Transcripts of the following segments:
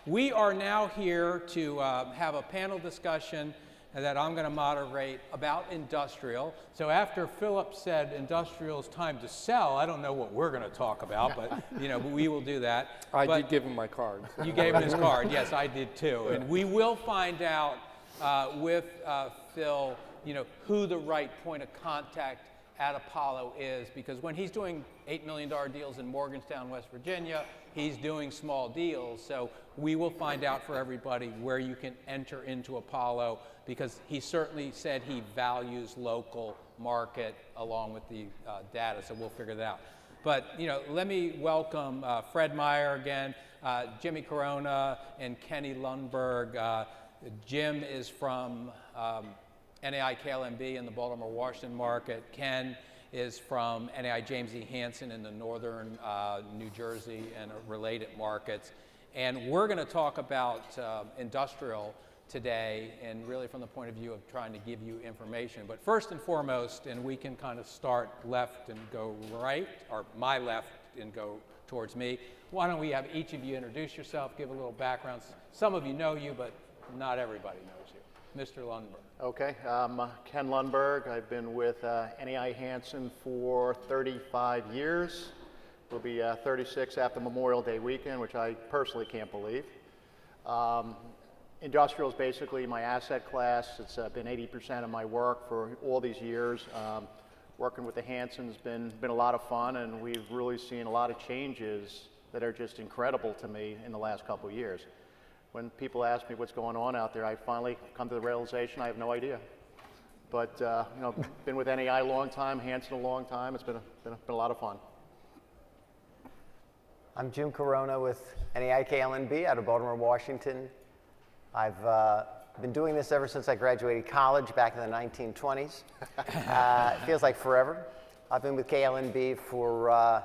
We are now here to have a panel discussion that I'm going to moderate about industrial. So after Philip said industrial's time to sell, I don't know what we're going to talk about, but we will do that. I did give him my card. You gave him his card. Yes, I did too. And we will find out with Phil, who the right point of contact at Apollo is, because when he's doing $8 million deals in Morgantown, West Virginia, he's doing small deals. So we will find out for everybody where you can enter into Apollo, because he certainly said he values local market along with the data, so we'll figure that out. But let me welcome Fred Meyer again, Jimmy Caronna, and Kenny Lundberg. Jim is from NAI KLNB in the Baltimore, Washington market. Ken is from NAI James E. Hanson in the northern New Jersey and related markets. And we're going to talk about industrial today, and really from the point of view of trying to give you information. But first and foremost, and we can kind of start left and go right, or my left and go towards me. Why don't we have each of you introduce yourself, give a little background. Some of you know you, but not everybody knows you. Mr. Lundberg. Okay, Ken Lundberg. I've been with NAI Hanson for 35 years. We'll be 36 after Memorial Day weekend, which I personally can't believe. Industrial is basically my asset class. It's been 80% of my work for all these years. Working with the Hanson's been a lot of fun, and we've really seen a lot of changes that are just incredible to me in the last couple of years. When people ask me what's going on out there, I finally come to the realization I have no idea. But been with NAI a long time, Hanson a long time. It's been a lot of fun. I'm Jim Caronna with NAI KLNB out of Baltimore, Washington. I've been doing this ever since I graduated college back in the 1920s. It feels like forever. I've been with KLNB for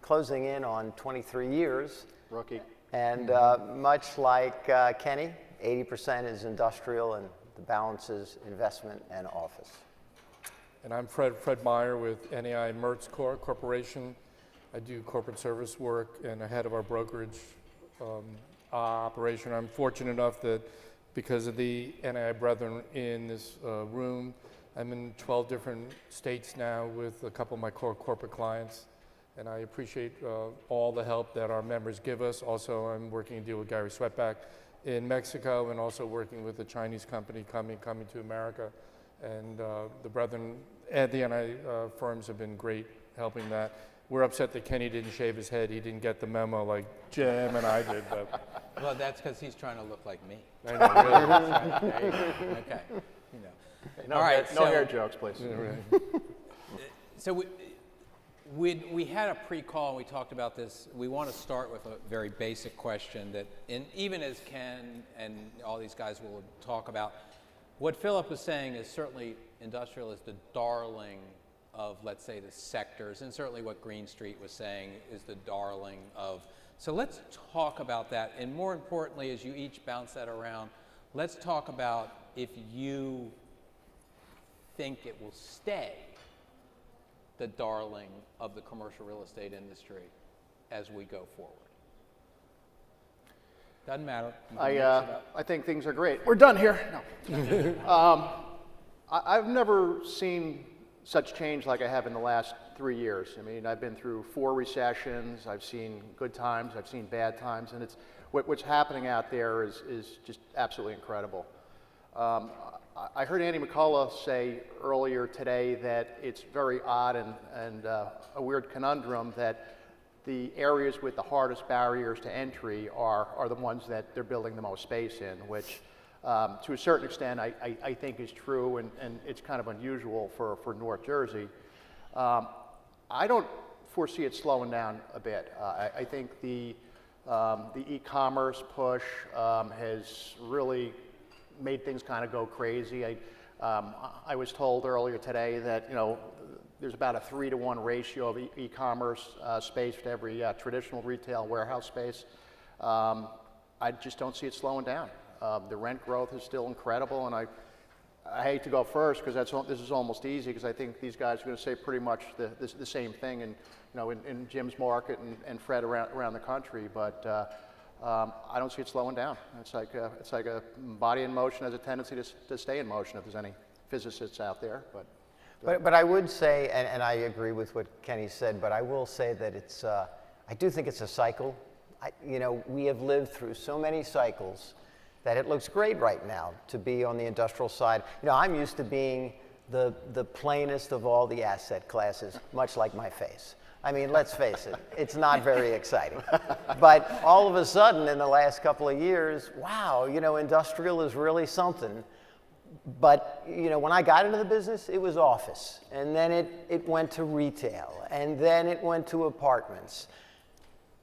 closing in on 23 years. Rookie. And much like Kenny, 80% is industrial and the balance is investment and office. And I'm Fred Meyer with NAI Mertz Corporation. I do corporate service work and head of our brokerage operation. I'm fortunate enough that because of the NAI brethren in this room, I'm in 12 different states now with a couple of my core corporate clients. And I appreciate all the help that our members give us. Also, I'm working a deal with Gary Sweatback in Mexico, and also working with a Chinese company coming to America. And the brethren at the NI firms have been great helping that. We're upset that Kenny didn't shave his head. He didn't get the memo like Jim and I did. But well, that's because he's trying to look like me. I know, really. Okay. No, all right. No hair jokes, please. So we had a pre-call and we talked about this. We want to start with a very basic question that, even as Ken and all these guys will talk about, what Philip was saying is certainly industrial is the darling of, let's say, the sectors, and certainly what Green Street was saying is the darling of. So let's talk about that, and more importantly, as you each bounce that around, let's talk about if you think it will stay the darling of the commercial real estate industry as we go forward. Doesn't matter. I think things are great. We're done here. No. I've never seen such change like I have in the last 3 years. I mean, I've been through 4 recessions. I've seen good times. I've seen bad times, and it's what's happening out there is just absolutely incredible. I heard Andy McCullough say earlier today that it's very odd and a weird conundrum that the areas with the hardest barriers to entry are the ones that they're building the most space in, which to a certain extent I think is true, and it's kind of unusual for North Jersey. I don't foresee it slowing down a bit. I think the e-commerce push has really made things kind of go crazy. I was told earlier today that there's about a 3-to-1 ratio of e-commerce space to every traditional retail warehouse space. I just don't see it slowing down. The rent growth is still incredible, and I hate to go first because this is almost easy, because I think these guys are going to say pretty much the same thing in Jim's market and Fred around the country. But I don't see it slowing down. It's like a body in motion has a tendency to stay in motion if there's any physicists out there. But I would say, and I agree with what Kenny said, but I will say that it's, I do think it's a cycle. We have lived through so many cycles that it looks great right now to be on the industrial side. I'm used to being the plainest of all the asset classes, much like my face. I mean, let's face it, it's not very exciting. But all of a sudden, in the last couple of years, wow, industrial is really something. But, when I got into the business, it was office. And then it went to retail. And then it went to apartments.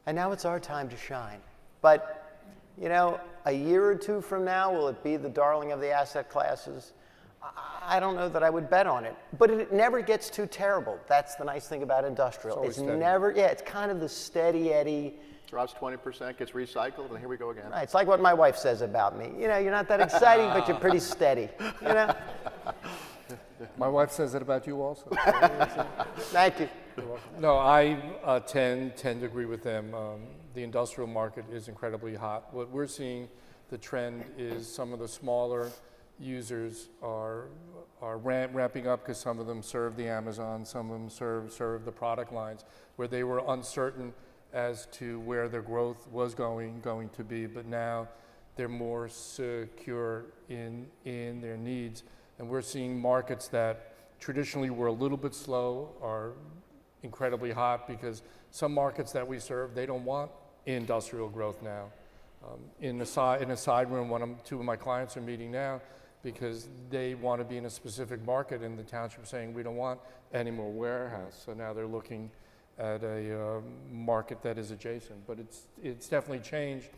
And now it's our time to shine. But, a year or two from now, will it be the darling of the asset classes? I don't know that I would bet on it. But it never gets too terrible. That's the nice thing about industrial. It's never, it's kind of the steady Eddie. Drops 20%, gets recycled, and here we go again. Right, it's like what my wife says about me. You're not that exciting, but you're pretty steady. My wife says that about you also. Thank you. No, I tend to agree with them. The industrial market is incredibly hot. What we're seeing, the trend is some of the smaller users are ramping up because some of them serve the Amazon, some of them serve the product lines where they were uncertain as to where their growth was going to be, but now they're more secure in their needs. And we're seeing markets that traditionally were a little bit slow are incredibly hot because some markets that we serve, they don't want industrial growth now. In a side room, two of my clients are meeting now because they want to be in a specific market, and the township saying we don't want any more warehouse. So now they're looking at a market that is adjacent, but it's definitely changed.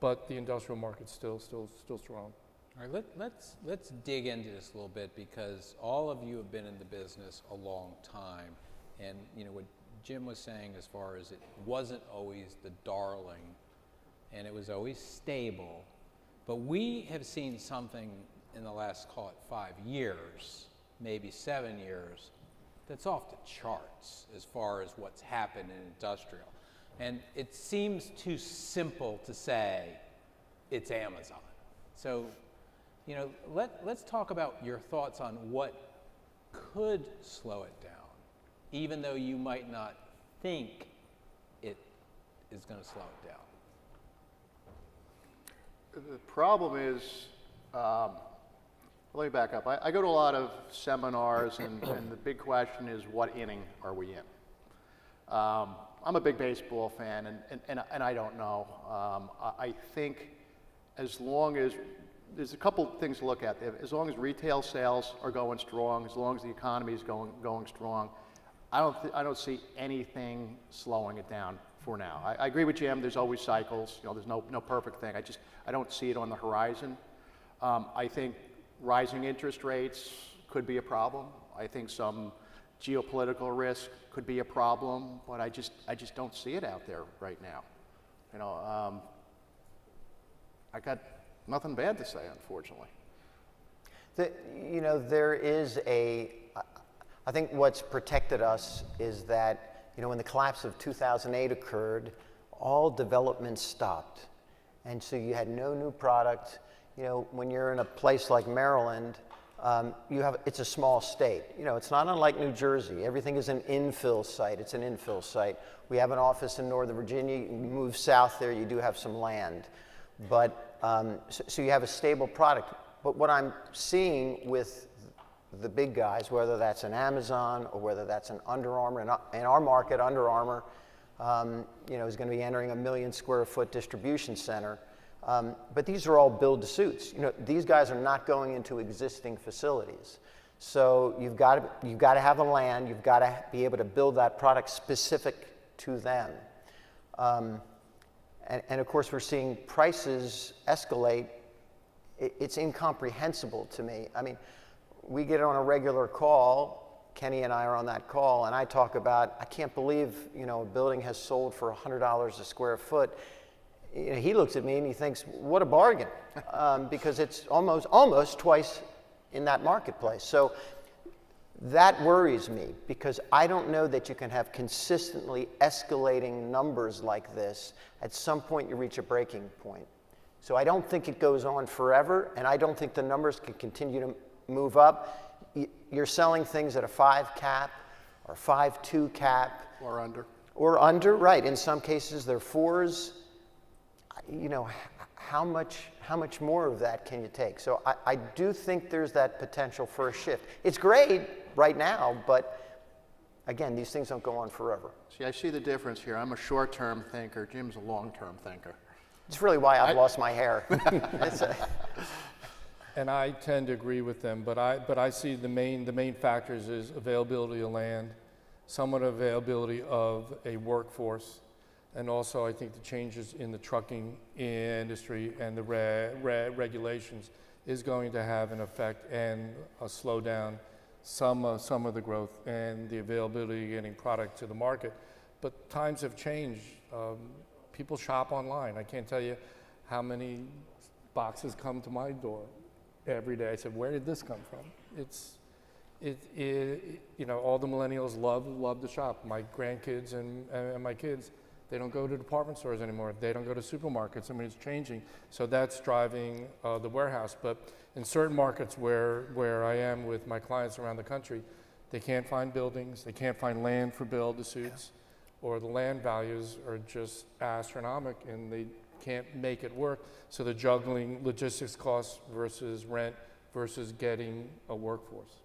But the industrial market's still strong. All right, let's dig into this a little bit because all of you have been in the business a long time, and what Jim was saying as far as it wasn't always the darling, and it was always stable, but we have seen something in the last, call it 5 years, maybe 7 years, that's off the charts as far as what's happened in industrial. And it seems too simple to say it's Amazon. So, let's talk about your thoughts on what could slow it down, even though you might not think it is going to slow it down. The problem is, let me back up. I go to a lot of seminars, and the big question is, what inning are we in? I'm a big baseball fan, and I don't know. I think as long as, there's a couple things to look at. As long as retail sales are going strong, as long as the economy is going strong, I don't see anything slowing it down for now. I agree with Jim. There's always cycles. There's no perfect thing. I don't see it on the horizon. I think rising interest rates could be a problem. I think some geopolitical risk could be a problem, but I just don't see it out there right now. I got nothing bad to say, unfortunately. There is I think what's protected us is that, when the collapse of 2008 occurred, all development stopped. And so you had no new product. When you're in a place like Maryland, it's a small state. It's not unlike New Jersey. Everything is an infill site. It's an infill site. We have an office in Northern Virginia. You move south there, you do have some land. But, so you have a stable product. But what I'm seeing with the big guys, whether that's an Amazon or whether that's an Under Armour, in our market, Under Armour, is going to be entering a 1 million square foot distribution center. But these are all build-to-suits. These guys are not going into existing facilities. So you've got to have the land. You've got to be able to build that product specific to them. And of course, we're seeing prices escalate. It's incomprehensible to me. I mean, we get on a regular call. Kenny and I are on that call, and I talk about, I can't believe, a building has sold for $100 a square foot. He looks at me and he thinks, what a bargain, because it's almost twice in that marketplace. So That worries me because I don't know that you can have consistently escalating numbers like this. At some point you reach a breaking point. So I don't think it goes on forever, and I don't think the numbers can continue to move up. You're selling things at a 5 cap or 5.2 cap. Or under. Or under, right. In some cases they're 4s. You know, how much more of that can you take? So I do think there's that potential for a shift. It's great right now, but again, these things don't go on forever. See, I see the difference here. I'm a short-term thinker. Jim's a long-term thinker. It's really why I've lost my hair. And I tend to agree with them, but I see the main factors is availability of land, somewhat availability of a workforce, and also I think the changes in the trucking industry and the regulations is going to have an effect and slow down some of the growth and the availability of getting product to the market. But times have changed. People shop online. I can't tell you how many boxes come to my door every day. I said, where did this come from? You know, all the millennials love to shop. My grandkids and my kids, they don't go to department stores anymore. They don't go to supermarkets. I mean, it's changing. So that's driving the warehouse. But in certain markets where I am with my clients around the country, they can't find buildings. They can't find land for build-to-suits, or the land values are just astronomical and they can't make it work. So they're juggling logistics costs versus rent versus getting a workforce.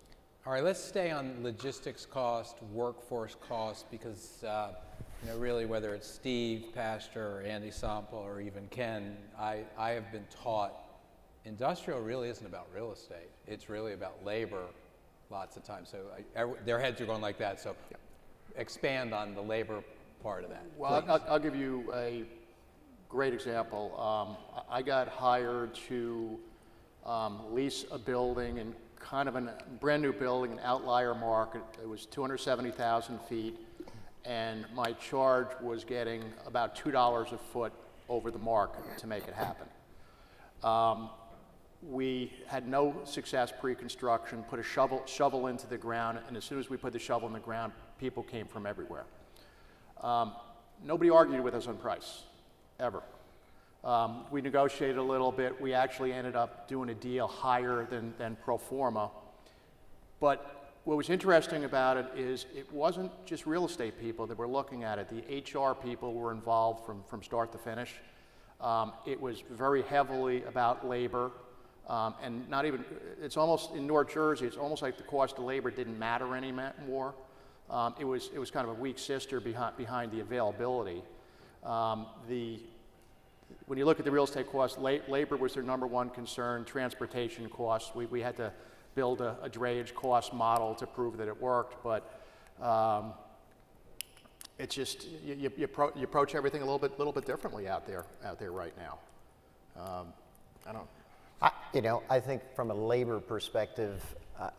All right, let's stay on logistics cost, workforce cost, because you know, really, whether it's Steve, Pastor, or Andy Sample, or even Ken, I have been taught industrial really isn't about real estate. It's really about labor lots of times. So their heads are going like that. So expand on the labor part of that. Well, I'll give you a great example. I got hired to lease a building in kind of a brand new building, an outlier market. It was 270,000 feet, and my charge was getting about $2 a foot over the market to make it happen. We had no success pre-construction, put a shovel into the ground, and as soon as we put the shovel in the ground, people came from everywhere. Nobody argued with us on price, ever. We negotiated a little bit. We actually ended up doing a deal higher than pro forma. But what was interesting about it is it wasn't just real estate people that were looking at it. The HR people were involved from start to finish. It was very heavily about labor. And not even, it's almost, in North Jersey, it's almost like the cost of labor didn't matter anymore. It was kind of a weak sister behind the availability. When you look at the real estate costs, labor was their number one concern, transportation costs. We had to build a drayage cost model to prove that it worked, but it's just, you approach everything a little bit differently out there right now. I think from a labor perspective,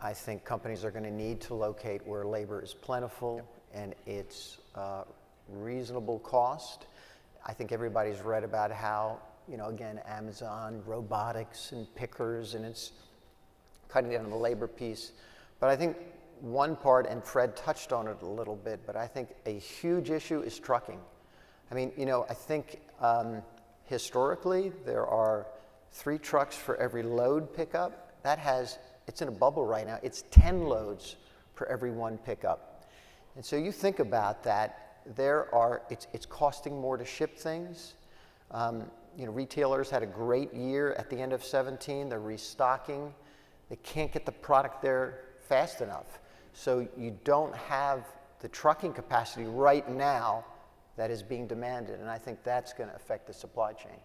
I think companies are going to need to locate where labor is plentiful and it's reasonable cost. I think everybody's read about how, again, Amazon, robotics and pickers, and it's cutting down on the labor piece. But I think one part, and Fred touched on it a little bit, but I think a huge issue is trucking. I mean, I think historically there are 3 trucks for every load pickup. It's in a bubble right now. It's 10 loads for every 1 pickup. And so you think about that, it's costing more to ship things. Retailers had a great year at the end of 17. They're restocking. They can't get the product there fast enough. So you don't have the trucking capacity right now that is being demanded. And I think that's going to affect the supply chain.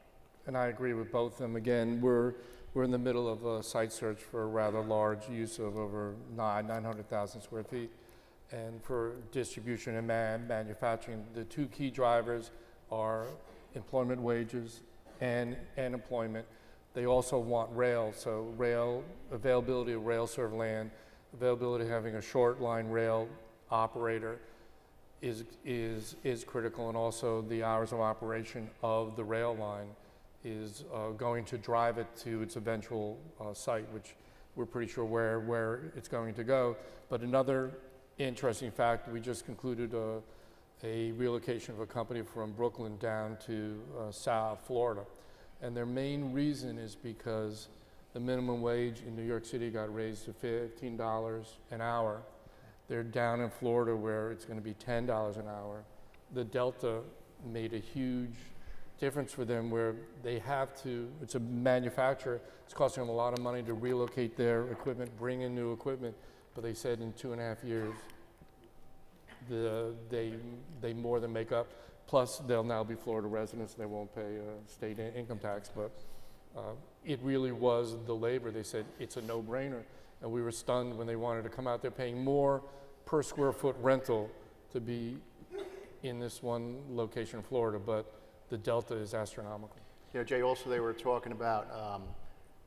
And I agree with both of them. Again, we're in the middle of a site search for a rather large use of over 900,000 square feet. And for distribution and manufacturing, the 2 key drivers are employment wages and employment. They also want rail, so availability of rail served land, availability of having a short line rail operator is critical, and also the hours of operation of the rail line is going to drive it to its eventual site, which we're pretty sure where it's going to go. But another interesting fact, we just concluded a relocation of a company from Brooklyn down to South Florida. And their main reason is because the minimum wage in New York City got raised to $15 an hour. They're down in Florida where it's going to be $10 an hour. The Delta made a huge difference for them where they have to, it's a manufacturer, it's costing them a lot of money to relocate their equipment, bring in new equipment, but they said in 2.5 years, they more than make up. Plus, they'll now be Florida residents, they won't pay state income tax, but it really was the labor. They said it's a no-brainer, and we were stunned when they wanted to come out there paying more per square foot rental to be in this one location in Florida, but the delta is astronomical. You know, Jay, also they were talking about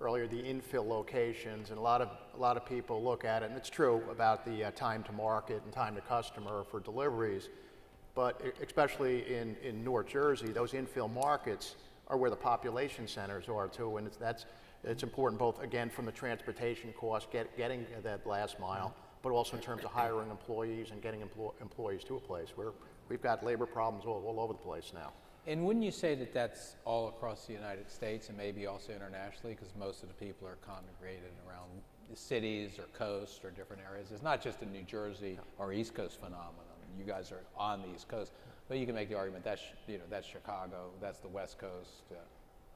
earlier the infill locations, and a lot of people look at it, and it's true about the time to market and time to customer for deliveries, but especially in North Jersey, those infill markets are where the population centers are too, and it's important both, again, from the transportation cost, getting that last mile, but also in terms of hiring employees and getting employees to a place where we've got labor problems all over the place now. And wouldn't you say that that's all across the United States and maybe also internationally, because most of the people are congregated around the cities or coasts or different areas? It's not just a New Jersey or East Coast phenomenon. You guys are on the East Coast, but you can make the argument that's Chicago, that's the West Coast.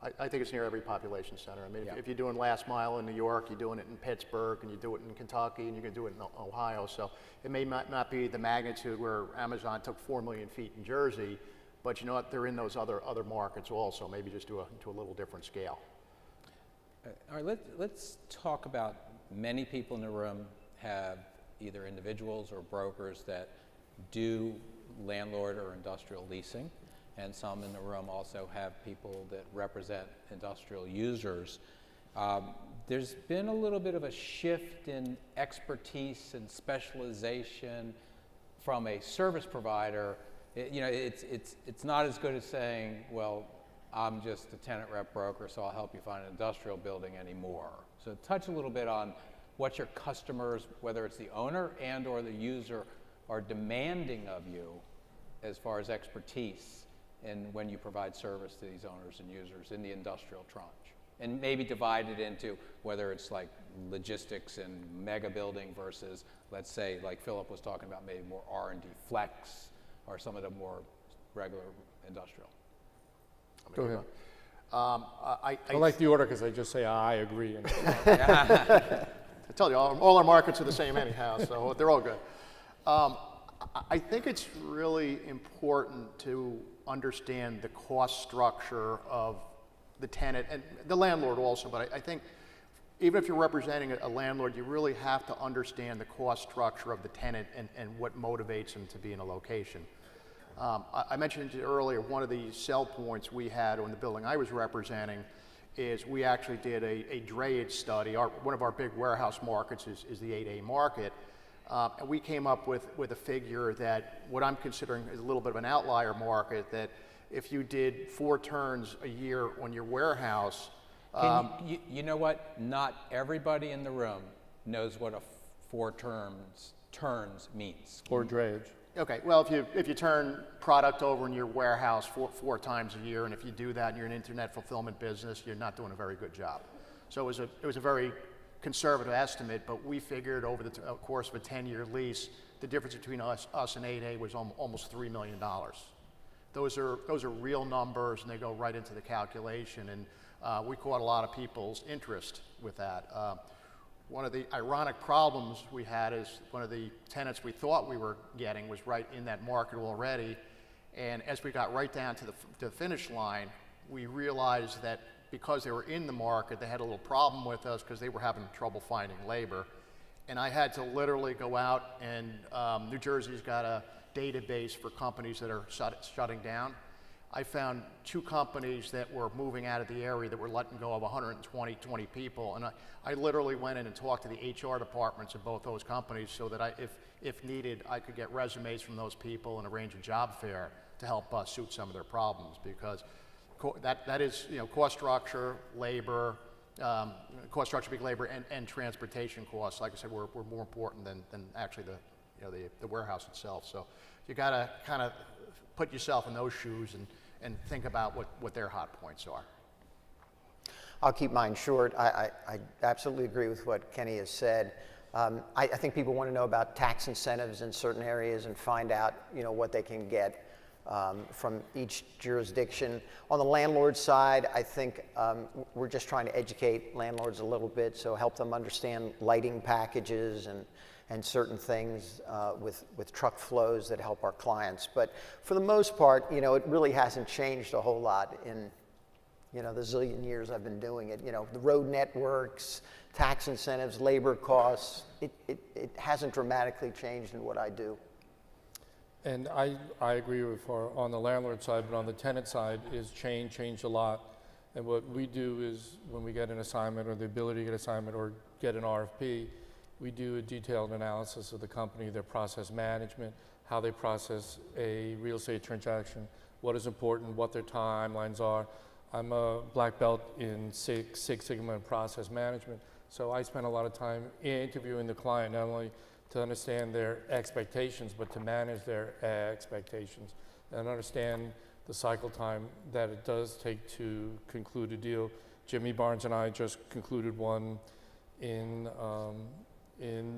I think it's near every population center. I mean, Yeah. if you're doing last mile in New York, you're doing it in Pittsburgh, and you do it in Kentucky, and you can do it in Ohio. So it may not be the magnitude where Amazon took 4 million feet in Jersey, but you know what? They're in those other markets also. Maybe just to a little different scale. All right, let's talk about, many people in the room have either individuals or brokers that do landlord or industrial leasing, and some in the room also have people that represent industrial users. There's been a little bit of a shift in expertise and specialization from a service provider. It's not as good as saying, well, I'm just a tenant rep broker, so I'll help you find an industrial building anymore. So touch a little bit on what your customers, whether it's the owner and or the user, are demanding of you as far as expertise in when you provide service to these owners and users in the industrial tranche. And maybe divide it into whether it's like logistics and mega building versus, let's say, like Philip was talking about, maybe more R&D flex or some of the more regular industrial. Go ahead. I I like the order because I just say I agree. And I tell you, all our markets are the same anyhow, so they're all good. I think it's really important to understand the cost structure of the tenant and the landlord also, but I think even if you're representing a landlord, you really have to understand the cost structure of the tenant and what motivates them to be in a location. I mentioned earlier, one of the sell points we had on the building I was representing is we actually did a drayage study. One of our big warehouse markets is the 8A market. And we came up with a figure that what I'm considering is a little bit of an outlier market, that if you did 4 turns a year on your warehouse. You know what? Not everybody in the room knows what a 4 turns means. or drayage. Okay, well, if you turn product over in your warehouse four times a year, and if you do that and you're an internet fulfillment business, you're not doing a very good job. So it was a very conservative estimate, but we figured over the course of a 10-year lease, the difference between us and 8A was almost $3 million. Those are real numbers, and they go right into the calculation, and we caught a lot of people's interest with that. One of the ironic problems we had is one of the tenants we thought we were getting was right in that market already, and as we got right down to the finish line, we realized that because they were in the market, they had a little problem with us because they were having trouble finding labor. And I had to literally go out, and New Jersey's got a database for companies that are shutting down. I found 2 companies that were moving out of the area that were letting go of 120 people, and I literally went in and talked to the HR departments of both those companies so that if needed, I could get resumes from those people and arrange a job fair to help suit some of their problems, because that is, cost structure, labor, cost structure, peak labor, and transportation costs. Like I said, were more important than actually the warehouse itself. So you got to kind of put yourself in those shoes and think about what their hot points are. I'll keep mine short. I absolutely agree with what Kenny has said. I think people want to know about tax incentives in certain areas and find out, what they can get from each jurisdiction. On the landlord side, I think we're just trying to educate landlords a little bit, so help them understand lighting packages and certain things with truck flows that help our clients. But for the most part, it really hasn't changed a whole lot in the zillion years I've been doing it. The road networks, tax incentives, labor costs, it hasn't dramatically changed in what I do. And I agree with her on the landlord side, but on the tenant side is changed a lot. And what we do is when we get an assignment or the ability to get assignment or get an RFP, we do a detailed analysis of the company, their process management, how they process a real estate transaction, what is important, what their timelines are. I'm a black belt in Six Sigma and process management, so I spend a lot of time interviewing the client, not only to understand their expectations, but to manage their expectations and understand the cycle time that it does take to conclude a deal. Jimmy Barnes and I just concluded one in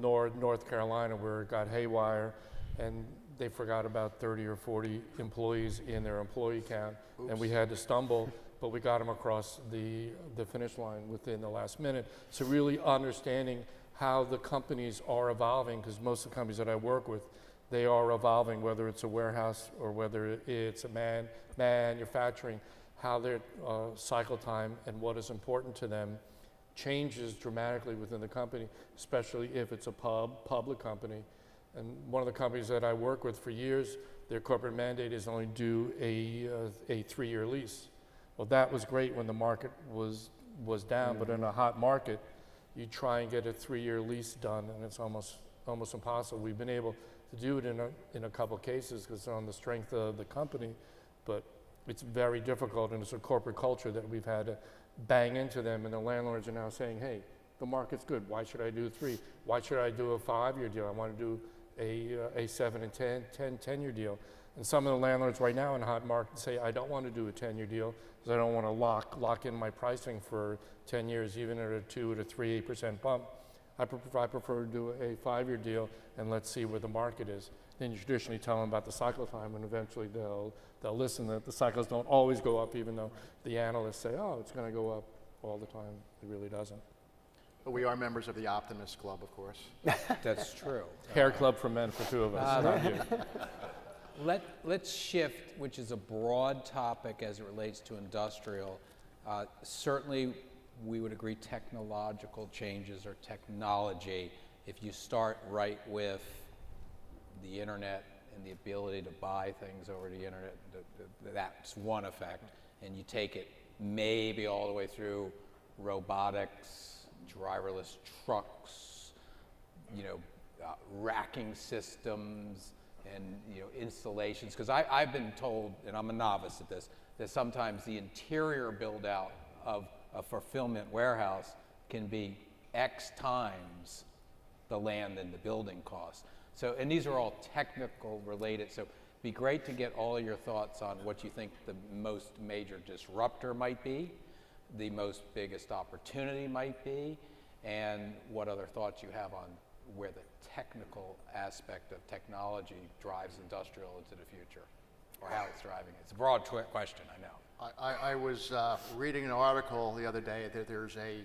North Carolina where it got haywire and they forgot about 30 or 40 employees in their employee count. Oops. And we had to stumble, but we got them across the finish line within the last minute. So really understanding how the companies are evolving, because most of the companies that I work with, they are evolving, whether it's a warehouse or whether it's a manufacturing, how their cycle time and what is important to them changes dramatically within the company, especially if it's a public company. And one of the companies that I work with for years, their corporate mandate is only do a 3-year lease. Well, that was great when the market was down, but in a hot market, you try and get a 3-year lease done, and it's almost impossible. We've been able to do it in a couple cases because it's on the strength of the company, but it's very difficult, and it's a corporate culture that we've had to bang into them, and the landlords are now saying, hey, the market's good. Why should I do 3? Why should I do a 5-year deal? I want to do a 7 and 10-year deal. And some of the landlords right now in hot market say, I don't want to do a 10-year deal because I don't want to lock in my pricing for 10 years, even at a 2 to 3% bump. I prefer to do a 5-year deal and let's see where the market is. Then you traditionally tell them about the cycle time, and eventually they'll listen that the cycles don't always go up, even though the analysts say, oh, it's going to go up all the time. It really doesn't. But we are members of the Optimist Club, of course. That's true. Hair club for men for 2 of us, not you. Let's shift, which is a broad topic as it relates to industrial. Certainly, we would agree technological changes or technology. If you start right with the internet and the ability to buy things over the internet, that's one effect. And you take it maybe all the way through robotics, driverless trucks, racking systems, and installations. Because I've been told, and I'm a novice at this, that sometimes the interior build out of a fulfillment warehouse can be X times the land and the building cost. So, and these are all technical related, so it'd be great to get all of your thoughts on what you think the most major disruptor might be, the most biggest opportunity might be, and what other thoughts you have on where the technical aspect of technology drives industrial into the future, or how it's driving it. It's a broad question, I know. I was reading an article the other day that there's a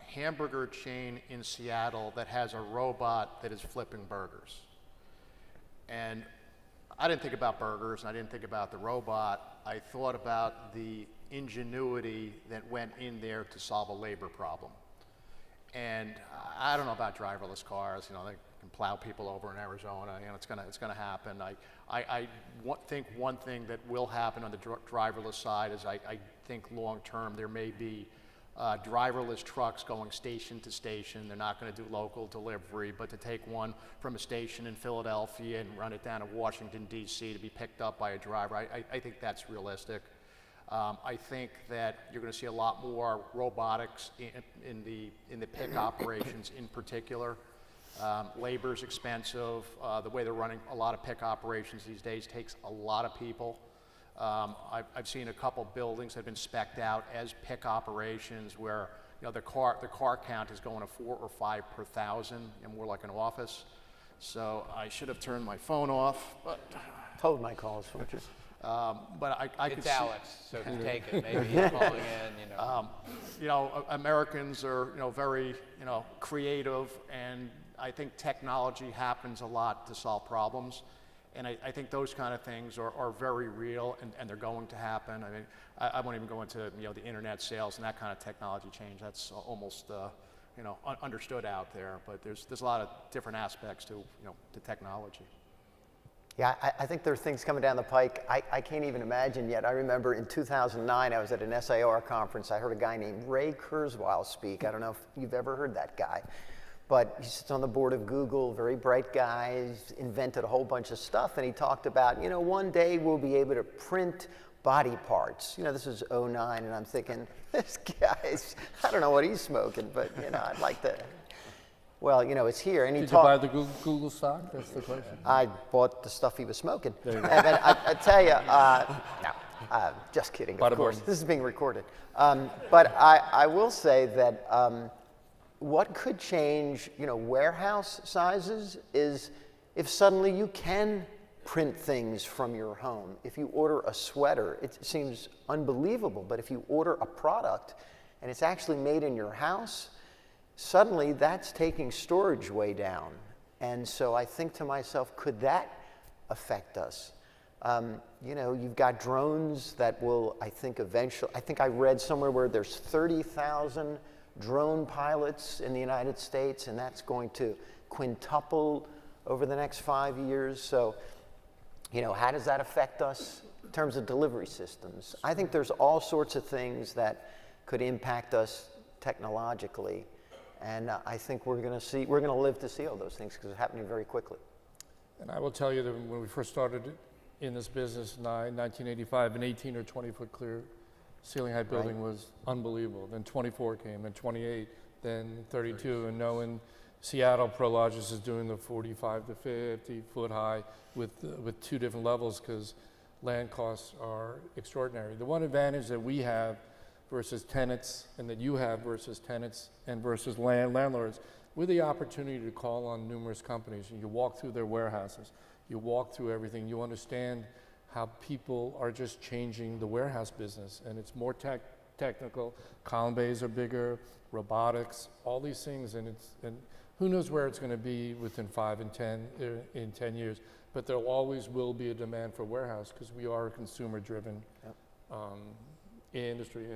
hamburger chain in Seattle that has a robot that is flipping burgers. And I didn't think about burgers, and I didn't think about the robot. I thought about the ingenuity that went in there to solve a labor problem. And I don't know about driverless cars. They can plow people over in Arizona. It's gonna happen. I think one thing that will happen on the driverless side is I think long term there may be driverless trucks going station to station. They're not going to do local delivery, but to take one from a station in Philadelphia and run it down to Washington, D.C. to be picked up by a driver, I think that's realistic. I think that you're going to see a lot more robotics in the pick operations in particular. Labor's expensive. The way they're running a lot of pick operations these days takes a lot of people. I've seen a couple buildings that have been spec'd out as pick operations where the car count is going to 4 or 5 per thousand, and more like an office. So I should have turned my phone off, but Hold my calls, won't you? I could It's see, Alex, so if you take it, maybe he's calling in, Americans are very creative, and I think technology happens a lot to solve problems. And I think those kind of things are very real, and they're going to happen. I mean, I won't even go into the internet sales and that kind of technology change. That's almost understood out there. But there's a lot of different aspects to to technology. Yeah, I think there are things coming down the pike I can't even imagine yet. I remember in 2009, I was at an SAR conference. I heard a guy named Ray Kurzweil speak. I don't know if you've ever heard that guy. But he sits on the board of Google, very bright guy, he's invented a whole bunch of stuff, and he talked about, one day we'll be able to print body parts. This is 2009, and I'm thinking, this guy's, I don't know what he's smoking, but, I'd like to, well, it's here. And he Did you buy the Google stock? That's the question. I bought the stuff he was smoking. There you go. And I tell you, no, just kidding, Bada of course. boom. This is being recorded. But I will say that what could change, warehouse sizes is if suddenly you can print things from your home. If you order a sweater, it seems unbelievable, but if you order a product and it's actually made in your house, suddenly that's taking storage way down. And so I think to myself, could that affect us? You've got drones that will, I think I read somewhere where there's 30,000 drone pilots in the United States, and that's going to quintuple over the next 5 years. So, how does that affect us in terms of delivery systems? I think there's all sorts of things that could impact us technologically, and I think we're going to live to see all those things because it's happening very quickly. And I will tell you that when we first started in this business in 1985, an 18 or 20 foot clear ceiling height building was unbelievable. Then 24 came, then 28, then 32, and now in Seattle, Prologis is doing the 45 to 50 foot high with 2 different levels because land costs are extraordinary. The one advantage that we have versus tenants, and that you have versus tenants and versus landlords, with the opportunity to call on numerous companies, and you walk through their warehouses, you walk through everything, you understand how people are just changing the warehouse business, and it's more technical. Column bays are bigger, robotics, all these things, and who knows where it's going to be within 5 and 10 years. But there always will be a demand for warehouse because we are a consumer-driven industry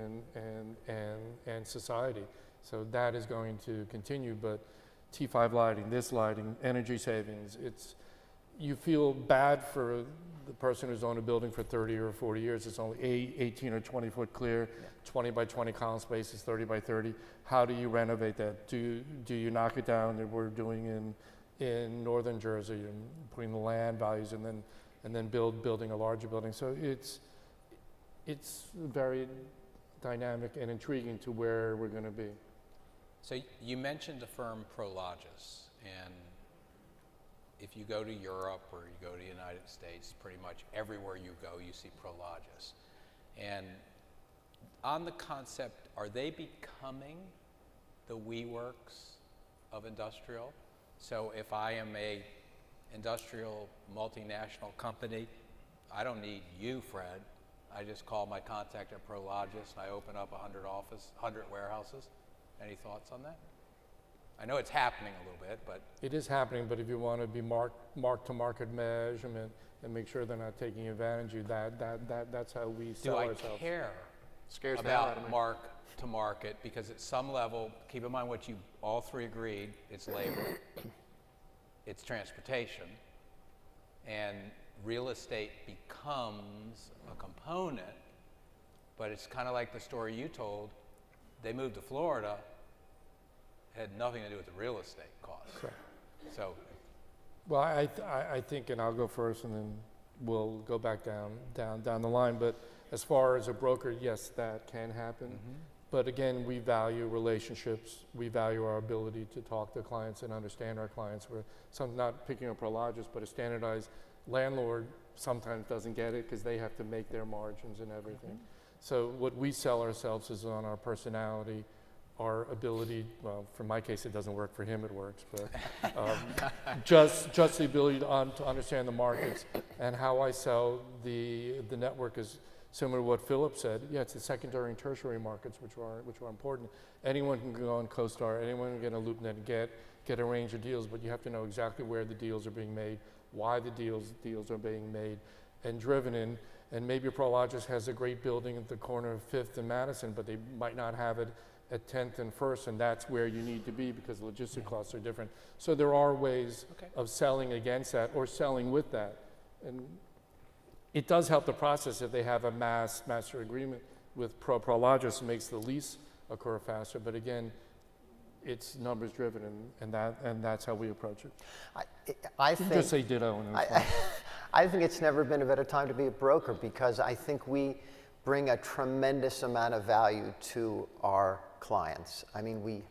and society. So that is going to continue. But T5 lighting, this lighting, energy savings, you feel bad for the person who's owned a building for 30 or 40 years. It's only 18 or 20 foot clear, 20 by 20 column spaces, 30 by 30. How do you renovate that? Do you knock it down that we're doing in northern Jersey and putting the land values and then building a larger building? So it's very dynamic and intriguing to where we're going to be. So you mentioned the firm Prologis, and if you go to Europe or you go to the United States, pretty much everywhere you go, you see Prologis. And on the concept, are they becoming the WeWorks of industrial? So if I am a industrial multinational company, I don't need you, Fred. I just call my contact at Prologis and I open up 100 warehouses. Any thoughts on that? I know it's happening a little bit, but It is happening, but if you want to be mark to market measurement and make sure they're not taking advantage of you, that's how we sell do I ourselves. care Scares the hell out of about me. mark to market? Because at some level, keep in mind what you all three agreed, it's labor, it's transportation, and real estate becomes a component, but it's kind of like the story you told. They moved to Florida, it had nothing to do with the real estate costs. Correct. So, Well, I think, and I'll go first, and then we'll go back down the line. But As far as a broker, yes, that can happen. But again, we value relationships. We value our ability to talk to clients and understand our clients. We're not picking up Prologis, but a standardized landlord sometimes doesn't get it because they have to make their margins and everything. So what we sell ourselves is on our personality, our ability, well, for my case, it doesn't work. For him, it works. But just the ability to understand the markets. And how I sell the network is similar to what Philip said. Yeah, it's the secondary and tertiary markets which are important. Anyone can go on CoStar, anyone can get a LoopNet and get a range of deals, but you have to know exactly where the deals are being made, why the deals are being made and driven in. And maybe Prologis has a great building at the corner of 5th and Madison, but they might not have it at 10th and 1st, and that's where you need to be because logistic costs are different. So there are ways of selling against that or selling with that. And it does help the process if they have a master agreement with Prologis. It makes the lease occur faster. But again, it's numbers driven, and that's how we approach it. I You think can just say ditto. And it's fine. I think it's never been a better time to be a broker because I think we bring a tremendous amount of value to our clients. I mean, we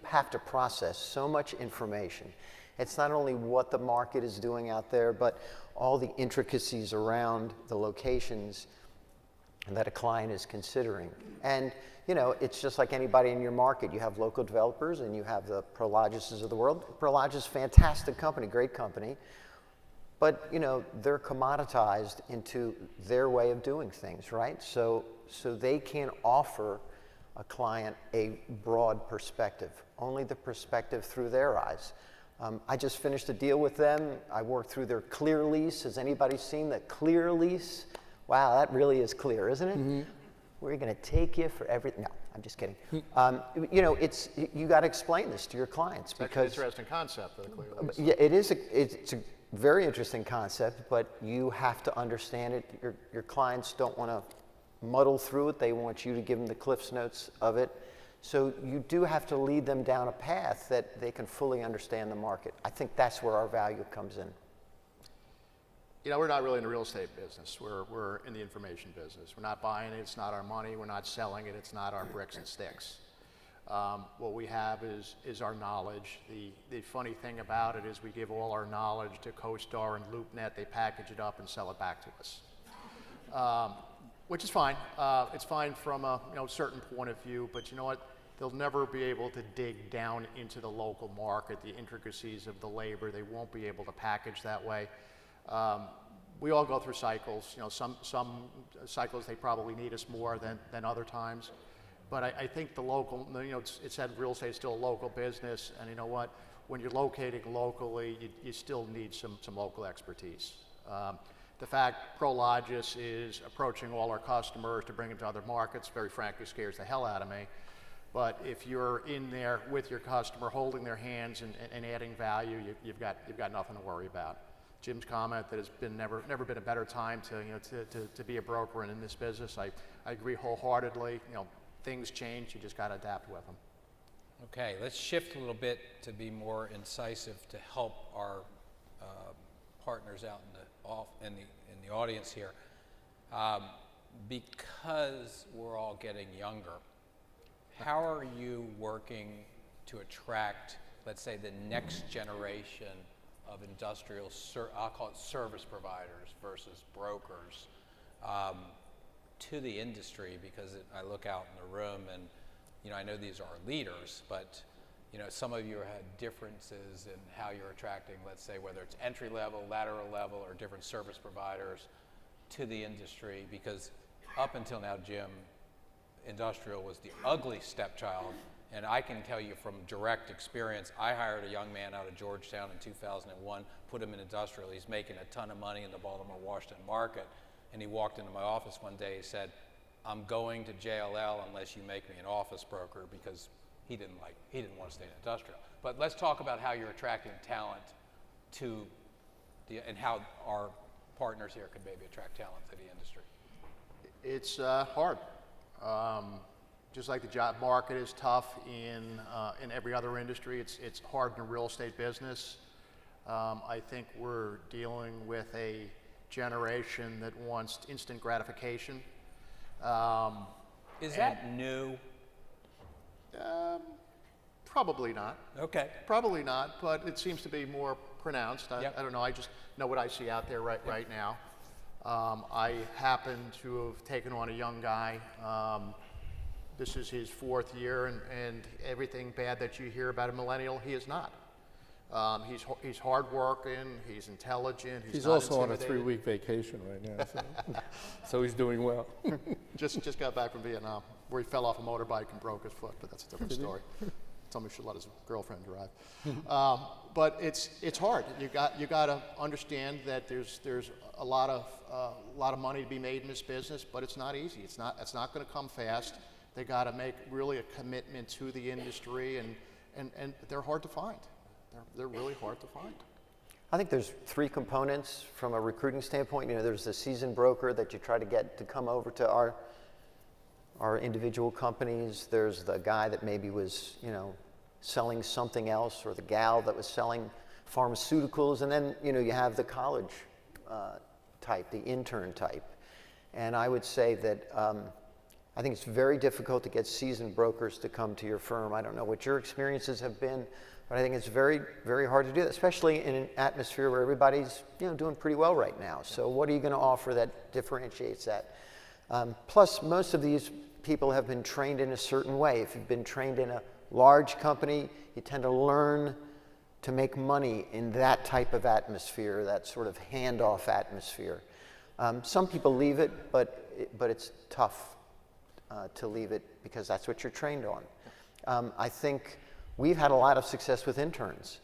have to process so much information. It's not only what the market is doing out there, but all the intricacies around the locations that a client is considering. And, you know, it's just like anybody in your market. You have local developers and you have the Prologises of the world. Prologis, fantastic company, great company. But, you know, they're commoditized into their way of doing things, right? So they can't offer a client a broad perspective, only the perspective through their eyes. I just finished a deal with them. I worked through their clear lease. Has anybody seen the clear lease? Wow, that really is clear, isn't it? We're going to take you for everything. No, I'm just kidding. You know, you got to explain this to your clients It's because an interesting concept of the clear lease. yeah, it's a very interesting concept, but you have to understand it. Your clients don't want to muddle through it. They want you to give them the Cliff's Notes of it. So you do have to lead them down a path that they can fully understand the market. I think that's where our value comes in. You know, we're not really in the real estate business. We're in the information business. We're not buying it. It's not our money. We're not selling it. It's not our bricks and sticks. What we have is our knowledge. The funny thing about it is we give all our knowledge to CoStar and LoopNet. They package it up and sell it back to us, which is fine. It's fine from a certain point of view, but you know what? They'll never be able to dig down into the local market, the intricacies of the labor. They won't be able to package that way. We all go through cycles. You know, some cycles they probably need us more than other times. But I think the local, you know, it said real estate is still a local business, and you know what? When you're locating locally, you still need some local expertise. The fact Prologis is approaching all our customers to bring them to other markets, very frankly, scares the hell out of me. But if you're in there with your customer, holding their hands and adding value, you've got nothing to worry about. Jim's comment that it's been never been a better time to be a broker and in this business. I agree wholeheartedly. You know, things change. You just got to adapt with them. Okay, let's shift a little bit to be more incisive to help our partners out in the audience here. Because we're all getting younger, how are you working to attract, let's say, the next generation of industrial, I'll call it service providers versus brokers, to the industry? Because I look out in the room and, you know, I know these are leaders, but, you know, some of you had differences in how you're attracting, let's say, whether it's entry level, lateral level, or different service providers to the industry. Because up until now, Jim, industrial was the ugly stepchild. And I can tell you from direct experience, I hired a young man out of Georgetown in 2001, put him in industrial. He's making a ton of money in the Baltimore-Washington market. And he walked into my office one day, he said, I'm going to JLL unless you make me an office broker, because he didn't want to stay in industrial. But let's talk about how you're attracting talent to and how our partners here can maybe attract talent to the industry. It's hard. Just like the job market is tough in every other industry, it's hard in the real estate business. I think we're dealing with a generation that wants instant gratification. Is that new? Probably not. Okay. Probably not, but it seems to be more pronounced. Yep. I don't know. I just know what I see out there right now. I happen to have taken on a young guy. This is his 4th year, and everything bad that you hear about a millennial, he is not. He's hardworking. He's intelligent. He's not also on a intimidated. 3-week vacation right now, so, so he's doing well. Just got back from Vietnam, where he fell off a motorbike and broke his foot, but that's a different story. Told me he should let his girlfriend drive. But it's hard. You got to understand that there's a lot of money to be made in this business, but it's not easy. It's not going to come fast. They got to make really a commitment to the industry, and they're hard to find. They're really hard to find. I think there's 3 components from a recruiting standpoint. You know, there's the seasoned broker that you try to get to come over to our individual companies. There's the guy that maybe was, you know, selling something else, or the gal that was selling pharmaceuticals. And then, you know, you have the college type, the intern type. And I would say that I think it's very difficult to get seasoned brokers to come to your firm. I don't know what your experiences have been, but I think it's very, very hard to do that, especially in an atmosphere where everybody's, you know, doing pretty well right now. So what are you going to offer that differentiates that? Plus, most of these people have been trained in a certain way. If you've been trained in a large company, you tend to learn to make money in that type of atmosphere, that sort of handoff atmosphere. Some people leave it, but it's tough to leave it because that's what you're trained on. I think we've had a lot of success with interns.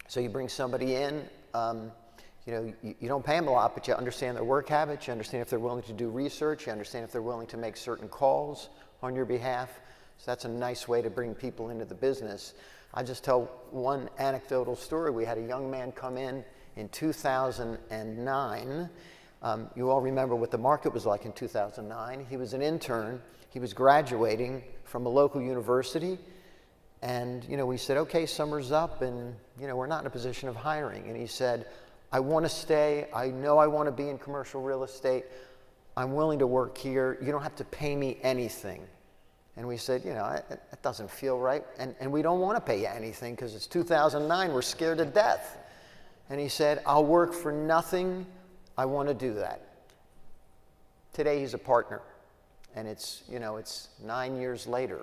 So you bring somebody in, you know, you don't pay them a lot, but you understand their work habits, you understand if they're willing to do research, you understand if they're willing to make certain calls on your behalf. So that's a nice way to bring people into the business. I just tell one anecdotal story. We had a young man come in 2009. You all remember what the market was like in 2009. He was an intern. He was graduating from a local university. And, you know, we said, okay, summer's up and, you know, we're not in a position of hiring. And he said, I want to stay. I know I want to be in commercial real estate. I'm willing to work here. You don't have to pay me anything. And we said, you know, that doesn't feel right. And we don't want to pay you anything because it's 2009. We're scared to death. And he said, I'll work for nothing. I want to do that. Today he's a partner. And it's, you know, it's 9 years later.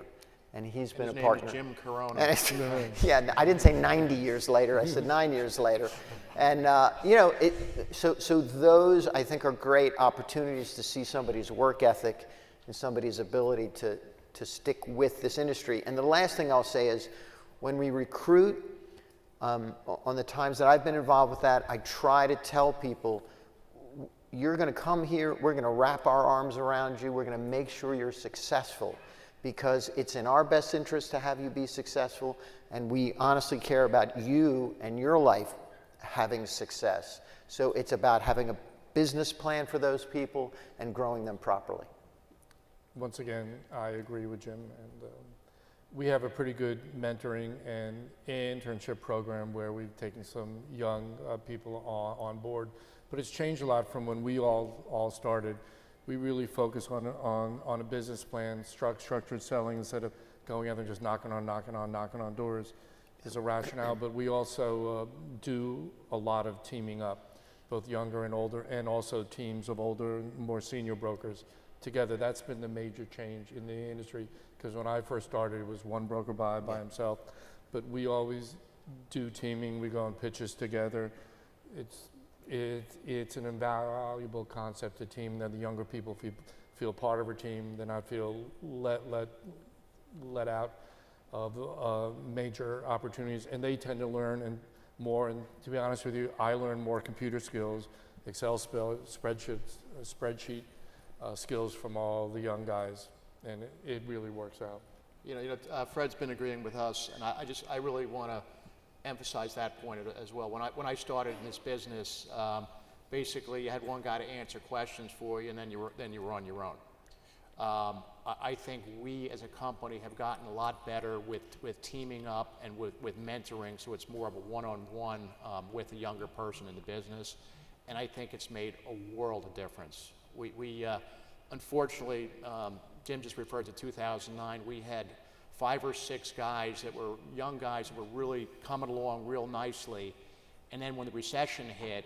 And he's been a partner. His name is Jim Caronna. Yeah, I didn't say 90 years later. I said 9 years later. And, you know, so those, I think, are great opportunities to see somebody's work ethic and somebody's ability to stick with this industry. And the last thing I'll say is when we recruit, on the times that I've been involved with that, I try to tell people, you're going to come here, we're going to wrap our arms around you, we're going to make sure you're successful because it's in our best interest to have you be successful, and we honestly care about you and your life having success. So it's about having a business plan for those people and growing them properly. Once again, I agree with Jim, and we have a pretty good mentoring and internship program where we've taken some young people on board, but it's changed a lot from when we all started. We really focus on a business plan, structured selling instead of going out and just knocking on doors is a rationale, but we also do a lot of teaming up, both younger and older, and also teams of older, more senior brokers together. That's been the major change in the industry, because when I first started, it was one broker by himself, but we always do teaming. We go on pitches together. It's an invaluable concept to team that the younger people feel part of our team, then I feel let out of major opportunities, and they tend to learn more. And to be honest with you, I learn more computer skills, Excel spreadsheet skills from all the young guys, and it really works out. You know, Fred's been agreeing with us, and I really want to emphasize that point as well. When I started in this business, basically you had one guy to answer questions for you, and then you were on your own. I think we as a company have gotten a lot better with teaming up and with mentoring, so it's more of a one-on-one with a younger person in the business, and I think it's made a world of difference. unfortunately, Jim just referred to 2009. We had 5 or 6 guys that were young guys that were really coming along real nicely. And then when the recession hit,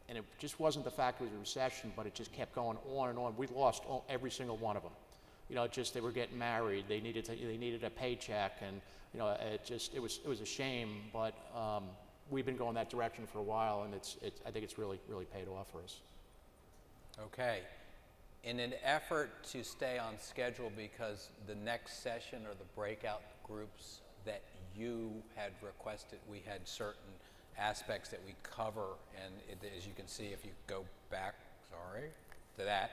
and it just wasn't the fact it was a recession, but it just kept going on and on, we lost every single one of them. You know, just they were getting married, they needed a paycheck, and you know, it was a shame. But we've been going that direction for a while, and I think it's really paid off for us. Okay. In an effort to stay on schedule, because the next session or the breakout groups that you had requested, we had certain aspects that we cover, and as you can see, if you go back, to that,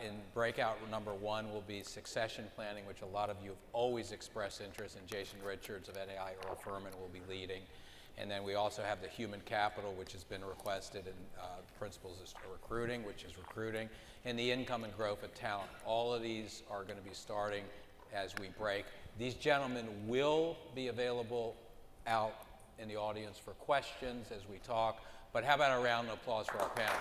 in breakout number 1 will be succession planning, which a lot of you have always expressed interest in. Jason Richards of NAI, Earl Furman will be leading. And then we also have the human capital, which has been requested, and principles of recruiting, which is recruiting, and the income and growth of talent. All of these are going to be starting as we break. These gentlemen will be available out in the audience for questions as we talk, but how about a round of applause for our panel?